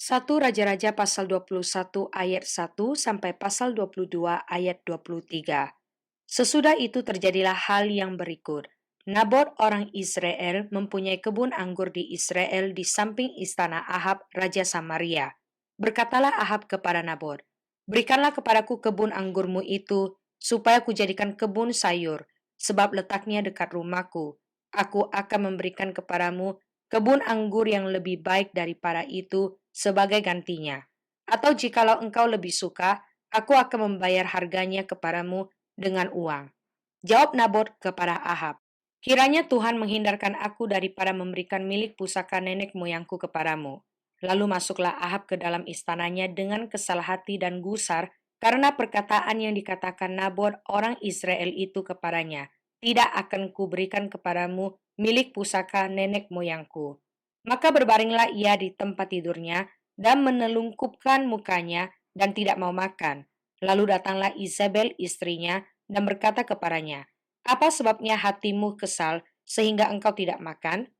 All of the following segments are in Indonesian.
1 Raja-Raja pasal 21 ayat 1 sampai pasal 22 ayat 23. Sesudah itu terjadilah hal yang berikut. Nabot orang Israel mempunyai kebun anggur di Israel di samping istana Ahab, Raja Samaria. Berkatalah Ahab kepada Nabot, "Berikanlah kepadaku kebun anggurmu itu, supaya kujadikan kebun sayur, sebab letaknya dekat rumahku. Aku akan memberikan kepadamu kebun anggur yang lebih baik daripada itu sebagai gantinya. Atau jikalau engkau lebih suka, aku akan membayar harganya kepadamu dengan uang." Jawab Nabot kepada Ahab, "Kiranya Tuhan menghindarkan aku daripada memberikan milik pusaka nenek moyangku kepadamu." Lalu masuklah Ahab ke dalam istananya dengan kesal hati dan gusar karena perkataan yang dikatakan Nabot orang Israel itu kepadanya, "Tidak akan kuberikan kepadamu milik pusaka nenek moyangku." Maka berbaringlah ia di tempat tidurnya dan menelungkupkan mukanya dan tidak mau makan. Lalu datanglah Isabel istrinya dan berkata kepadanya, "Apa sebabnya hatimu kesal sehingga engkau tidak makan?"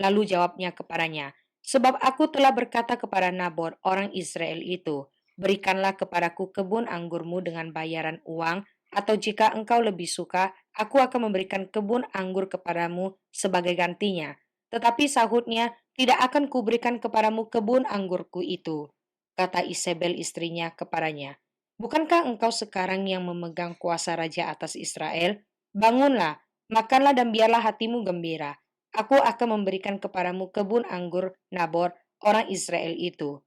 Lalu jawabnya kepadanya, "Sebab aku telah berkata kepada Nabot orang Israel itu, berikanlah kepadaku kebun anggurmu dengan bayaran uang, atau jika engkau lebih suka, aku akan memberikan kebun anggur kepadamu sebagai gantinya." Tetapi sahutnya, "Tidak akan kuberikan kepadamu kebun anggurku itu." Kata Isabel istrinya kepadanya, "Bukankah engkau sekarang yang memegang kuasa raja atas Israel? Bangunlah, makanlah dan biarlah hatimu gembira. Aku akan memberikan kepadamu kebun anggur Nabot orang Israel itu."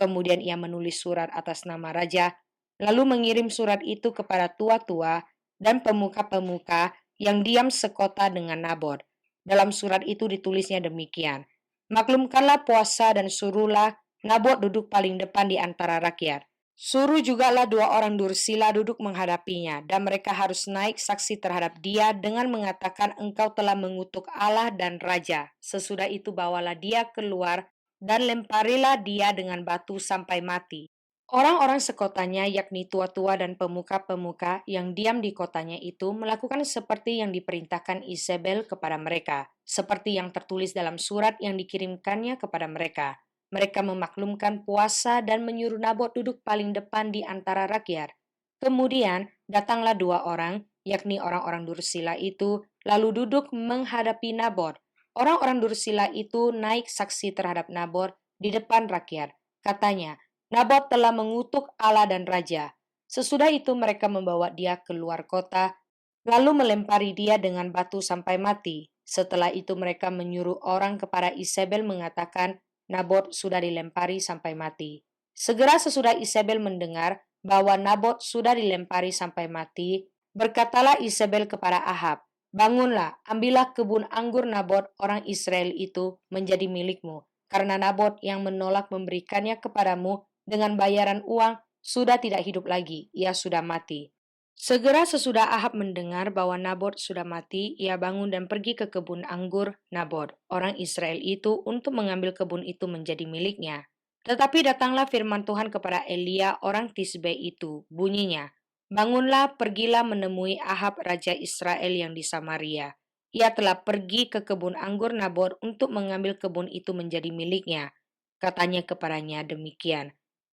Kemudian ia menulis surat atas nama raja, lalu mengirim surat itu kepada tua-tua dan pemuka-pemuka yang diam sekota dengan Nabot. Dalam surat itu ditulisnya demikian, "Maklumkanlah puasa dan suruhlah Nabot duduk paling depan di antara rakyat. Suruh jugalah 2 orang dursila duduk menghadapinya, dan mereka harus naik saksi terhadap dia dengan mengatakan engkau telah mengutuk Allah dan raja. Sesudah itu bawalah dia keluar dan lemparilah dia dengan batu sampai mati." Orang-orang sekotanya, yakni tua-tua dan pemuka-pemuka yang diam di kotanya itu, melakukan seperti yang diperintahkan Isabel kepada mereka, seperti yang tertulis dalam surat yang dikirimkannya kepada mereka. Mereka memaklumkan puasa dan menyuruh Nabot duduk paling depan di antara rakyat. Kemudian datanglah 2 orang, yakni orang-orang dursila itu, lalu duduk menghadapi Nabot. Orang-orang dursila itu naik saksi terhadap Nabot di depan rakyat. Katanya, "Nabot telah mengutuk Allah dan raja." Sesudah itu mereka membawa dia keluar kota, lalu melempari dia dengan batu sampai mati. Setelah itu mereka menyuruh orang kepada Isabel mengatakan Nabot sudah dilempari sampai mati. Segera sesudah Isabel mendengar bahwa Nabot sudah dilempari sampai mati, berkatalah Isabel kepada Ahab, "Bangunlah, ambillah kebun anggur Nabot orang Israel itu menjadi milikmu, karena Nabot yang menolak memberikannya kepadamu dengan bayaran uang sudah tidak hidup lagi, ia sudah mati." Segera sesudah Ahab mendengar bahwa Nabot sudah mati, ia bangun dan pergi ke kebun anggur Nabot, orang Israel itu, untuk mengambil kebun itu menjadi miliknya. Tetapi datanglah firman Tuhan kepada Elia orang Tisbe itu, bunyinya, "Bangunlah, pergilah menemui Ahab raja Israel yang di Samaria. Ia telah pergi ke kebun anggur Nabot untuk mengambil kebun itu menjadi miliknya." Katanya kepadanya demikian,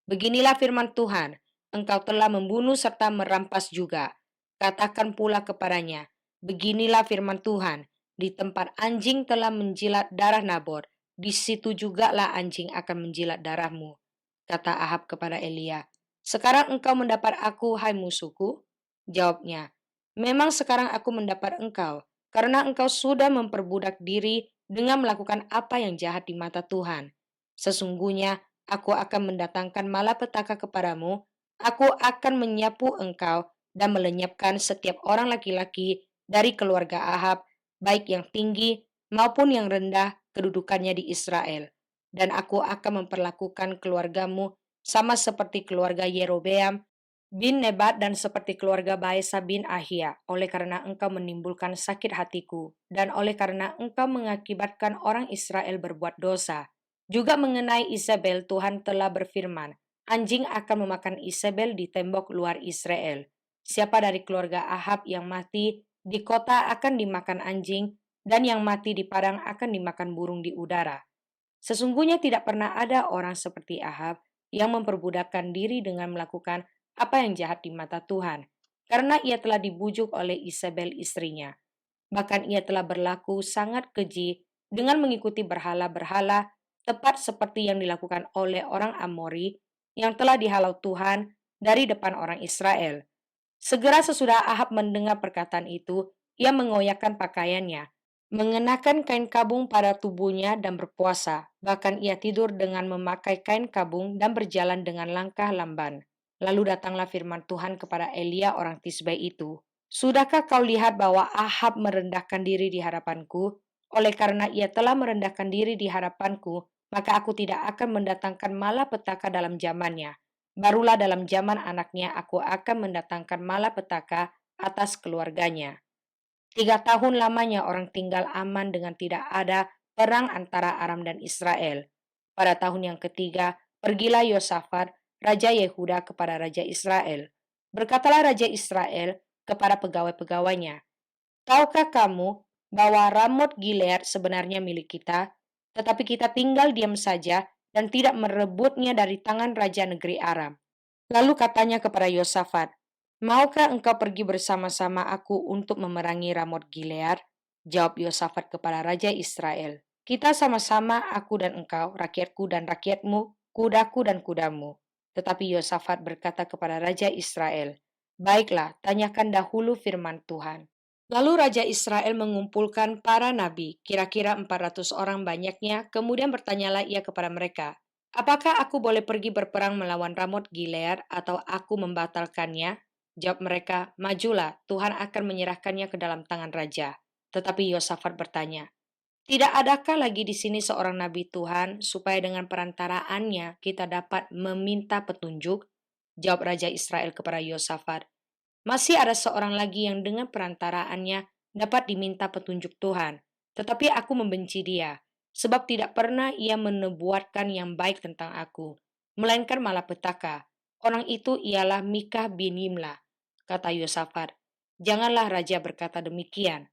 "Beginilah firman Tuhan, engkau telah membunuh serta merampas juga." Katakan pula kepadanya, "Beginilah firman Tuhan, di tempat anjing telah menjilat darah Nabot, di situ jugalah anjing akan menjilat darahmu." Kata Ahab kepada Elia, "Sekarang engkau mendapat aku, hai musuhku?" Jawabnya, "Memang sekarang aku mendapat engkau, karena engkau sudah memperbudak diri dengan melakukan apa yang jahat di mata Tuhan. Sesungguhnya aku akan mendatangkan malapetaka kepadamu. Aku akan menyapu engkau dan melenyapkan setiap orang laki-laki dari keluarga Ahab, baik yang tinggi maupun yang rendah kedudukannya di Israel. Dan aku akan memperlakukan keluargamu sama seperti keluarga Yerobeam bin Nebat dan seperti keluarga Baesa bin Ahia, oleh karena engkau menimbulkan sakit hatiku, dan oleh karena engkau mengakibatkan orang Israel berbuat dosa. Juga mengenai Isabel, Tuhan telah berfirman, anjing akan memakan Isabel di tembok luar Israel. Siapa dari keluarga Ahab yang mati di kota akan dimakan anjing, dan yang mati di padang akan dimakan burung di udara. Sesungguhnya tidak pernah ada orang seperti Ahab yang memperbudakkan diri dengan melakukan apa yang jahat di mata Tuhan, karena ia telah dibujuk oleh Isabel istrinya. Bahkan ia telah berlaku sangat keji dengan mengikuti berhala-berhala, tepat seperti yang dilakukan oleh orang Amori yang telah dihalau Tuhan dari depan orang Israel. Segera sesudah Ahab mendengar perkataan itu, ia mengoyakkan pakaiannya, mengenakan kain kabung pada tubuhnya dan berpuasa. Bahkan ia tidur dengan memakai kain kabung dan berjalan dengan langkah lamban. Lalu datanglah firman Tuhan kepada Elia orang Tisbe itu. Sudahkah kau lihat bahwa Ahab merendahkan diri di hadapanku? Oleh karena ia telah merendahkan diri di hadapanku, maka aku tidak akan mendatangkan malapetaka dalam zamannya. Barulah dalam zaman anaknya aku akan mendatangkan malapetaka atas keluarganya. 3 tahun lamanya orang tinggal aman dengan tidak ada perang antara Aram dan Israel. Pada tahun yang ketiga, pergilah Yosafat, Raja Yehuda kepada Raja Israel. Berkatalah Raja Israel kepada pegawai-pegawainya, tahukah kamu bahwa Ramot Gilead sebenarnya milik kita, tetapi kita tinggal diam saja dan tidak merebutnya dari tangan Raja negeri Aram. Lalu katanya kepada Yosafat, maukah engkau pergi bersama-sama aku untuk memerangi Ramot Gilead? Jawab Yosafat kepada Raja Israel, kita sama-sama aku dan engkau, rakyatku dan rakyatmu, kudaku dan kudamu. Tetapi Yosafat berkata kepada Raja Israel, baiklah, tanyakan dahulu firman Tuhan. Lalu Raja Israel mengumpulkan para nabi, kira-kira 400 orang banyaknya, kemudian bertanyalah ia kepada mereka, apakah aku boleh pergi berperang melawan Ramot Gilead atau aku membatalkannya? Jawab mereka, majulah, Tuhan akan menyerahkannya ke dalam tangan raja. Tetapi Yosafat bertanya, tidak adakah lagi di sini seorang nabi Tuhan supaya dengan perantaraannya kita dapat meminta petunjuk? Jawab Raja Israel kepada Yosafat, masih ada seorang lagi yang dengan perantaraannya dapat diminta petunjuk Tuhan, tetapi aku membenci dia, sebab tidak pernah ia menubuatkan yang baik tentang aku, melainkan malapetaka. Orang itu ialah Mikah bin Yimla, kata Yosafat. Janganlah raja berkata demikian.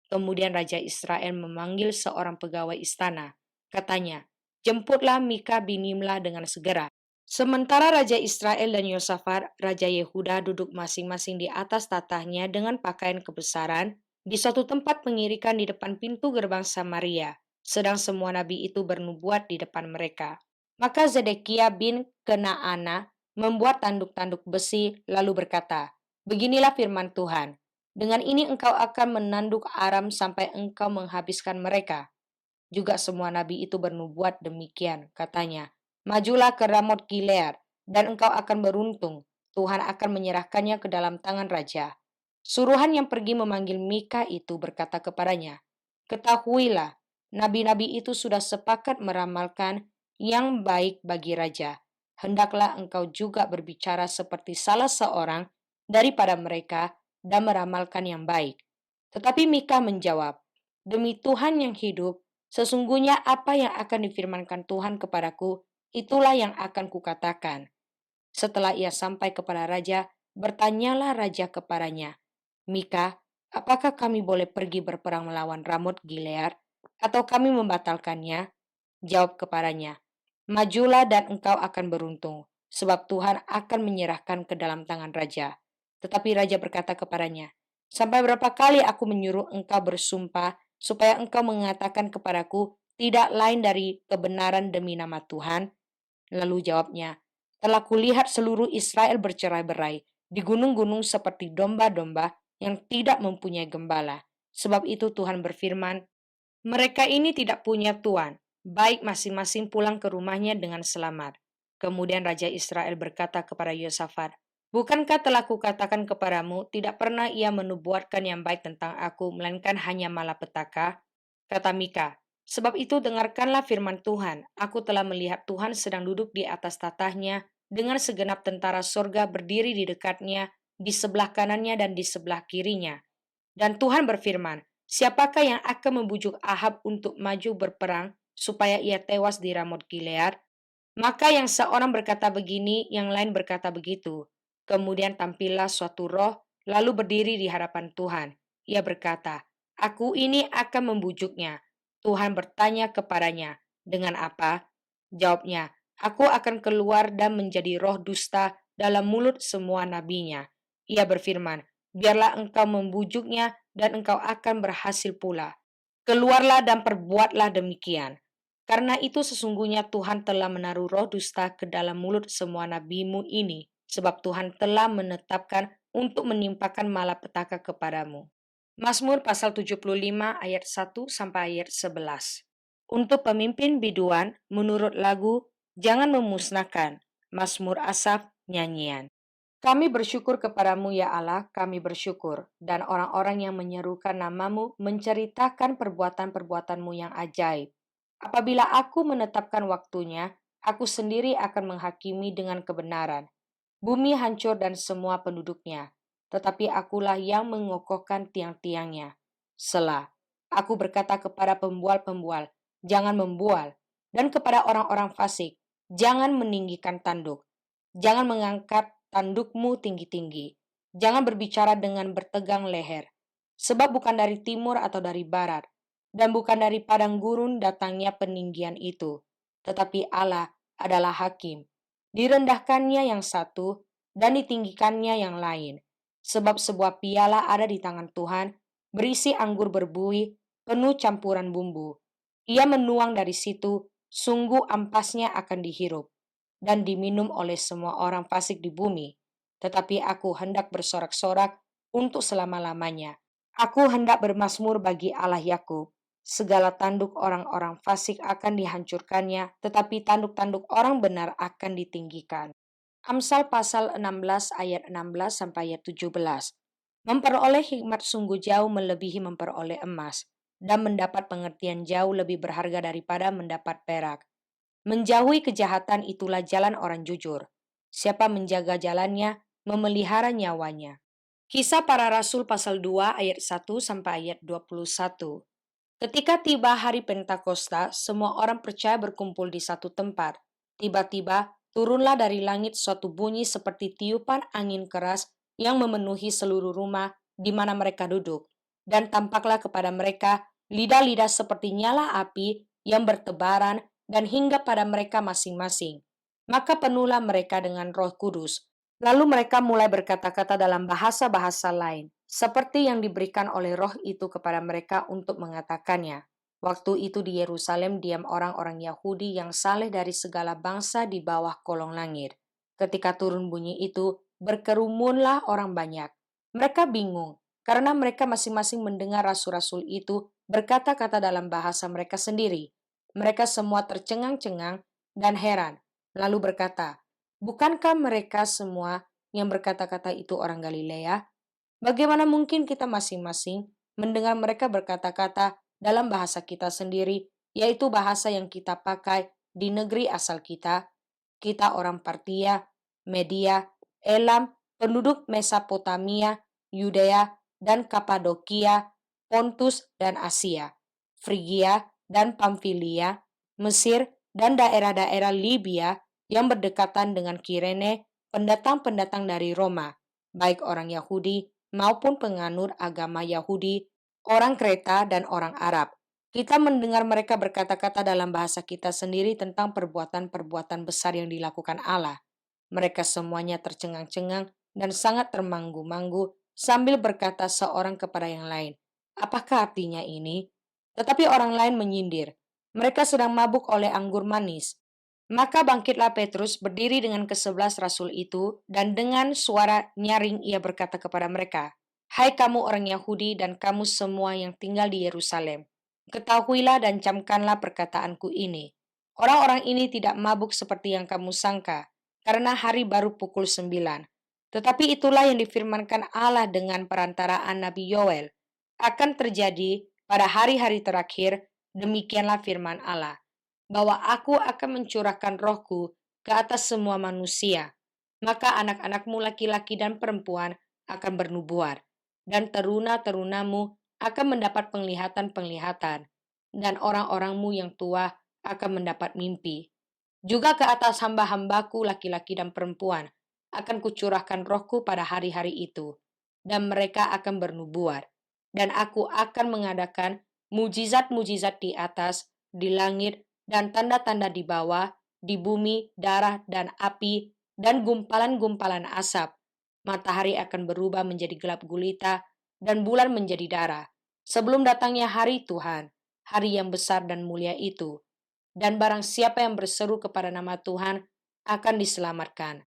Kemudian Raja Israel memanggil seorang pegawai istana. Katanya, jemputlah Mikah bin Yimla dengan segera. Sementara Raja Israel dan Yosafat, Raja Yehuda duduk masing-masing di atas tatahnya dengan pakaian kebesaran di suatu tempat pengirikan di depan pintu gerbang Samaria, sedang semua nabi itu bernubuat di depan mereka. Maka Zedekia bin Kenaana membuat tanduk-tanduk besi lalu berkata, beginilah firman Tuhan, dengan ini engkau akan menanduk Aram sampai engkau menghabiskan mereka. Juga semua nabi itu bernubuat demikian, katanya, majulah ke Ramot Gilead, dan engkau akan beruntung. Tuhan akan menyerahkannya ke dalam tangan raja. Suruhan yang pergi memanggil Mika itu berkata kepadanya, ketahuilah, nabi-nabi itu sudah sepakat meramalkan yang baik bagi raja. Hendaklah engkau juga berbicara seperti salah seorang daripada mereka dan meramalkan yang baik. Tetapi Mika menjawab, demi Tuhan yang hidup, sesungguhnya apa yang akan difirmankan Tuhan kepadaku, itulah yang akan kukatakan. Setelah ia sampai kepada raja, bertanyalah raja kepadanya, Mika, apakah kami boleh pergi berperang melawan Ramot Gilead, atau kami membatalkannya? Jawab kepadanya, majulah dan engkau akan beruntung, sebab Tuhan akan menyerahkan ke dalam tangan raja. Tetapi raja berkata kepadanya, sampai berapa kali aku menyuruh engkau bersumpah, supaya engkau mengatakan kepadaku tidak lain dari kebenaran demi nama Tuhan? Lalu jawabnya, telah kulihat seluruh Israel bercerai-berai di gunung-gunung seperti domba-domba yang tidak mempunyai gembala. Sebab itu Tuhan berfirman, mereka ini tidak punya tuan, baik masing-masing pulang ke rumahnya dengan selamat. Kemudian Raja Israel berkata kepada Yosafat, bukankah telah kukatakan kepadamu, tidak pernah ia menubuatkan yang baik tentang aku, melainkan hanya malapetaka? Kata Mika, sebab itu dengarkanlah firman Tuhan, aku telah melihat Tuhan sedang duduk di atas tatahnya, dengan segenap tentara sorga berdiri di dekatnya, di sebelah kanannya dan di sebelah kirinya. Dan Tuhan berfirman, siapakah yang akan membujuk Ahab untuk maju berperang supaya ia tewas di Ramot Gilead? Maka yang seorang berkata begini, yang lain berkata begitu. Kemudian tampillah suatu roh, lalu berdiri di hadapan Tuhan. Ia berkata, aku ini akan membujuknya. Tuhan bertanya kepadanya, Dengan apa? Jawabnya, aku akan keluar dan menjadi roh dusta dalam mulut semua nabinya. Ia berfirman, biarlah engkau membujuknya dan engkau akan berhasil pula. Keluarlah dan perbuatlah demikian. Karena itu sesungguhnya Tuhan telah menaruh roh dusta ke dalam mulut semua nabimu ini, sebab Tuhan telah menetapkan untuk menimpakan malapetaka kepadamu. Mazmur pasal 75 ayat 1 sampai ayat 11. Untuk pemimpin biduan, menurut lagu, jangan memusnahkan. Mazmur Asaf, nyanyian. Kami bersyukur kepadamu ya Allah, kami bersyukur, dan orang-orang yang menyerukan namamu menceritakan perbuatan-perbuatanmu yang ajaib. Apabila aku menetapkan waktunya, aku sendiri akan menghakimi dengan kebenaran. Bumi hancur dan semua penduduknya, tetapi akulah yang mengokohkan tiang-tiangnya. Selah, aku berkata kepada pembual-pembual, jangan membual, dan kepada orang-orang fasik, jangan meninggikan tanduk. Jangan mengangkat tandukmu tinggi-tinggi. Jangan berbicara dengan bertegang leher. Sebab bukan dari timur atau dari barat, dan bukan dari padang gurun datangnya peninggian itu. Tetapi Allah adalah hakim. Direndahkannya yang satu, dan ditinggikannya yang lain. Sebab sebuah piala ada di tangan Tuhan, berisi anggur berbuih, penuh campuran bumbu. Ia menuang dari situ, sungguh ampasnya akan dihirup dan diminum oleh semua orang fasik di bumi. Tetapi aku hendak bersorak-sorak untuk selama-lamanya. Aku hendak bermasmur bagi Allah Yakub. Segala tanduk orang-orang fasik akan dihancurkannya, tetapi tanduk-tanduk orang benar akan ditinggikan. Amsal pasal 16 ayat 16 sampai ayat 17. Memperoleh hikmat sungguh jauh melebihi memperoleh emas, dan mendapat pengertian jauh lebih berharga daripada mendapat perak. Menjauhi kejahatan itulah jalan orang jujur. Siapa menjaga jalannya, memelihara nyawanya. Kisah para Rasul pasal 2 ayat 1 sampai ayat 21. Ketika tiba hari Pentakosta, semua orang percaya berkumpul di satu tempat. Tiba-tiba, turunlah dari langit suatu bunyi seperti tiupan angin keras yang memenuhi seluruh rumah di mana mereka duduk. Dan tampaklah kepada mereka lidah-lidah seperti nyala api yang bertebaran dan hingga pada mereka masing-masing. Maka penuhlah mereka dengan Roh Kudus. Lalu mereka mulai berkata-kata dalam bahasa-bahasa lain, seperti yang diberikan oleh Roh itu kepada mereka untuk mengatakannya. Waktu itu di Yerusalem diam orang-orang Yahudi yang saleh dari segala bangsa di bawah kolong langit. Ketika turun bunyi itu, berkerumunlah orang banyak. Mereka bingung, karena mereka masing-masing mendengar rasul-rasul itu berkata-kata dalam bahasa mereka sendiri. Mereka semua tercengang-cengang dan heran, lalu berkata, bukankah mereka semua yang berkata-kata itu orang Galilea? Bagaimana mungkin kita masing-masing mendengar mereka berkata-kata dalam bahasa kita sendiri, yaitu bahasa yang kita pakai di negeri asal kita? Kita orang Partia, Media, Elam, penduduk Mesopotamia, Yudea, dan Kapadokia, Pontus dan Asia, Frigia dan Pamfilia, Mesir, dan daerah-daerah Libya yang berdekatan dengan Kirene, pendatang-pendatang dari Roma, baik orang Yahudi maupun penganut agama Yahudi, orang Kreta dan orang Arab. Kita mendengar mereka berkata-kata dalam bahasa kita sendiri tentang perbuatan-perbuatan besar yang dilakukan Allah. Mereka semuanya tercengang-cengang dan sangat termanggu-manggu sambil berkata seorang kepada yang lain, apakah artinya ini? Tetapi orang lain menyindir, mereka sedang mabuk oleh anggur manis. Maka bangkitlah Petrus berdiri dengan ke-11 rasul itu, dan dengan suara nyaring ia berkata kepada mereka, hai kamu orang Yahudi dan kamu semua yang tinggal di Yerusalem, ketahuilah dan camkanlah perkataanku ini. Orang-orang ini tidak mabuk seperti yang kamu sangka, karena hari baru pukul 9. Tetapi itulah yang difirmankan Allah dengan perantaraan Nabi Yoel. Akan terjadi pada hari-hari terakhir, demikianlah firman Allah, bahwa aku akan mencurahkan rohku ke atas semua manusia. Maka anak-anakmu laki-laki dan perempuan akan bernubuat, dan teruna-terunamu akan mendapat penglihatan-penglihatan, dan orang-orangmu yang tua akan mendapat mimpi. Juga ke atas hamba-hambaku laki-laki dan perempuan akan kucurahkan rohku pada hari-hari itu, dan mereka akan bernubuat, dan aku akan mengadakan mujizat-mujizat di atas, di langit, dan tanda-tanda di bawah, di bumi, darah, dan api, dan gumpalan-gumpalan asap. Matahari akan berubah menjadi gelap gulita, dan bulan menjadi darah, sebelum datangnya hari Tuhan, hari yang besar dan mulia itu. Dan barang siapa yang berseru kepada nama Tuhan akan diselamatkan.